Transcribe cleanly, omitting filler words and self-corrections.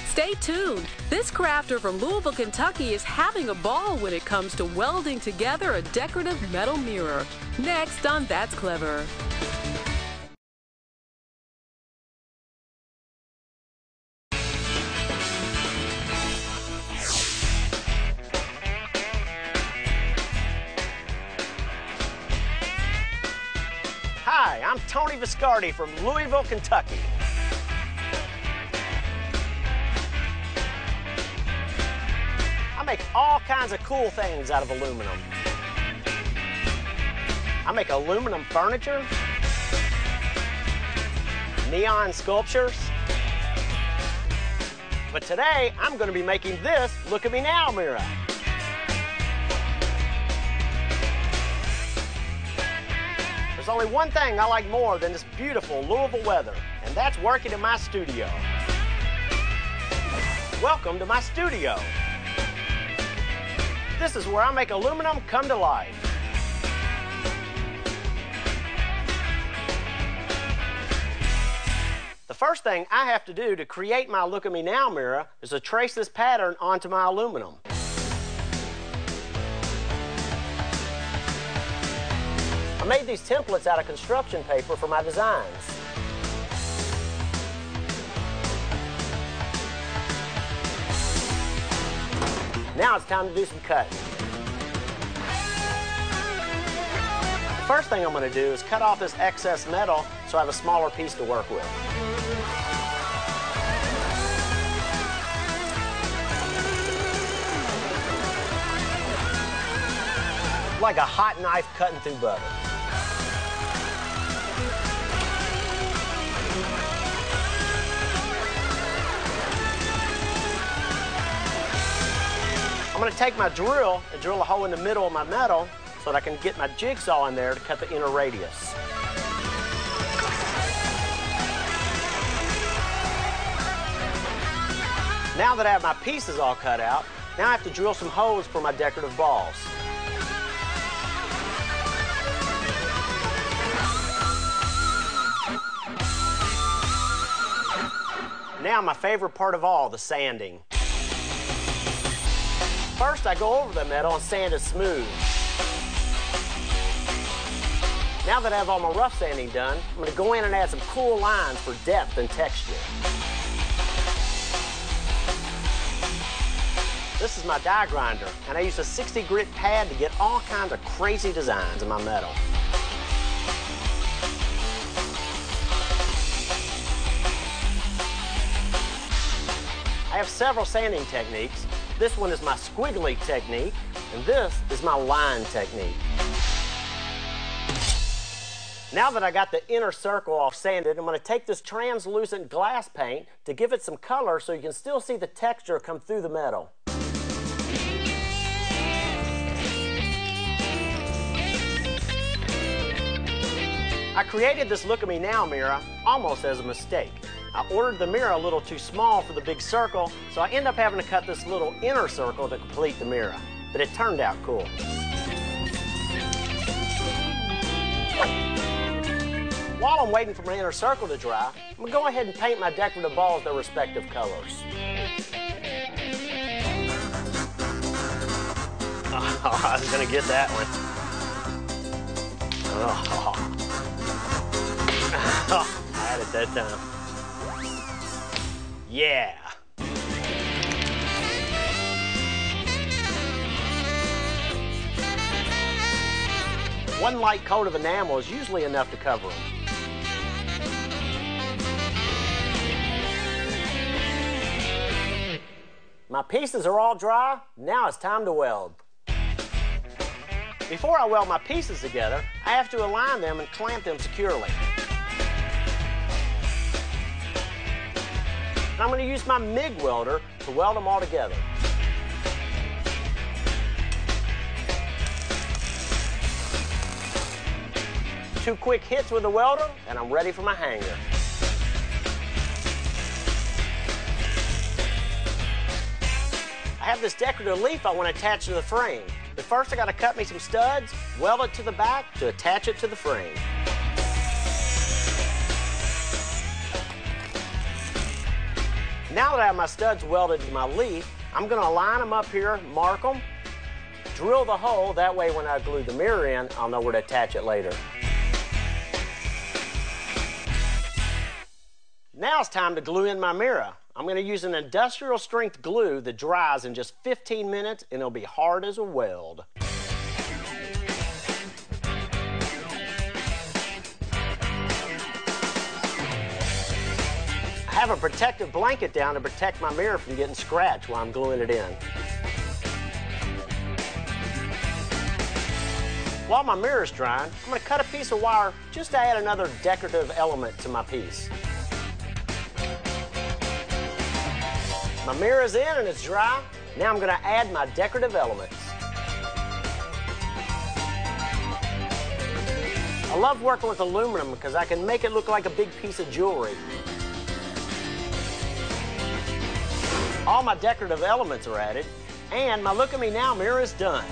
Stay tuned. This crafter from Louisville, Kentucky is having a ball when it comes to welding together a decorative metal mirror. Next on That's Clever. Hi, I'm Tony Viscardi from Louisville, Kentucky. I make all kinds of cool things out of aluminum. I make aluminum furniture, neon sculptures, but today I'm going to be making this Look at Me Now mirror. There's only one thing I like more than this beautiful Louisville weather, and that's working in my studio. Welcome to my studio. This is where I make aluminum come to life. The first thing I have to do to create my Look at Me Now mirror is to trace this pattern onto my aluminum. I made these templates out of construction paper for my designs. Now it's time to do some cutting. The first thing I'm going to do is cut off this excess metal so I have a smaller piece to work with. Like a hot knife cutting through butter. I'm going to take my drill and drill a hole in the middle of my metal so that I can get my jigsaw in there to cut the inner radius. Now that I have my pieces all cut out, now I have to drill some holes for my decorative balls. Now my favorite part of all, the sanding. First, I go over the metal and sand it smooth. Now that I have all my rough sanding done, I'm going to go in and add some cool lines for depth and texture. This is my die grinder, and I use a 60 grit pad to get all kinds of crazy designs in my metal. I have several sanding techniques. This one is my squiggly technique, and this is my line technique. Now that I got the inner circle all sanded, I'm going to take this translucent glass paint to give it some color so you can still see the texture come through the metal. I created this Look at Me Now mirror almost as a mistake. I ordered the mirror a little too small for the big circle, so I end up having to cut this little inner circle to complete the mirror. But it turned out cool. While I'm waiting for my inner circle to dry, I'm going to go ahead and paint my decorative balls their respective colors. Oh, I was going to get that one. Oh. I had it that time. Yeah. One light coat of enamel is usually enough to cover them. My pieces are all dry. Now it's time to weld. Before I weld my pieces together, I have to align them and clamp them securely. I'm going to use my MIG welder to weld them all together. Two quick hits with the welder, and I'm ready for my hanger. I have this decorative leaf I want to attach to the frame. But first I got to cut me some studs, weld it to the back to attach it to the frame. Now that I have my studs welded to my leaf, I'm going to line them up here, mark them, drill the hole. That way when I glue the mirror in, I'll know where to attach it later. Now it's time to glue in my mirror. I'm going to use an industrial strength glue that dries in just 15 minutes and it'll be hard as a weld. I have a protective blanket down to protect my mirror from getting scratched while I'm gluing it in. While my mirror is drying, I'm going to cut a piece of wire just to add another decorative element to my piece. My mirror is in and it's dry. Now I'm going to add my decorative elements. I love working with aluminum because I can make it look like a big piece of jewelry. All my decorative elements are added, and my Look at Me Now mirror is done.